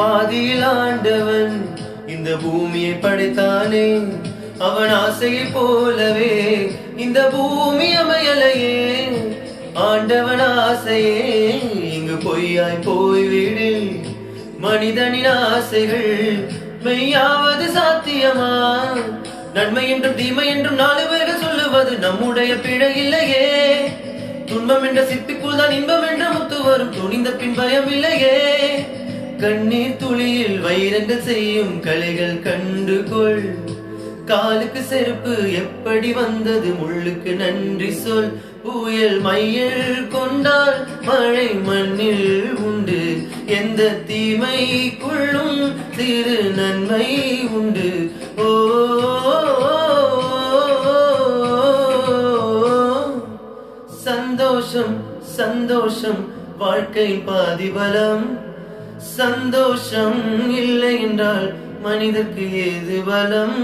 ஆதியில் ஆண்டவன் இந்த பூமியை படைத்தானே, அவன் ஆசையை போலவே இந்த பூமி அமையலையே. ஆண்டவன் ஆசையே இங்கு பொய்யாய் போய்விடு, மனிதனின் ஆசைகள் மெய்யாவது சாத்தியமா? நன்மை என்றும் தீமை என்றும் 4 பேர்கள் சொல்லுவது நம்முடைய பிழை இல்லையே. துன்பம் என்ற சிற்பிக்குள் தான் இன்பம் என்ற முத்து வரும், துணிந்த பின் பயம் இல்லையே. கண்ணீர் துளியில் வைரங்கள் செய்யும் கலைகள் கண்டுகொள். காலுக்கு செருப்பு எப்படி வந்தது, முள்ளுக்கு நன்றி சொல். புயல் மையல் கொண்டால் மழை மண்ணில் உண்டு, எந்த தீமைக்குள்ளும் சிறு நன்மை உண்டு. ஓ சந்தோஷம் சந்தோஷம் வாழ்க்கையின் பாதிபலம், சந்தோஷம் இல்லை என்றால் மனிதற்கு ஏது பலம்?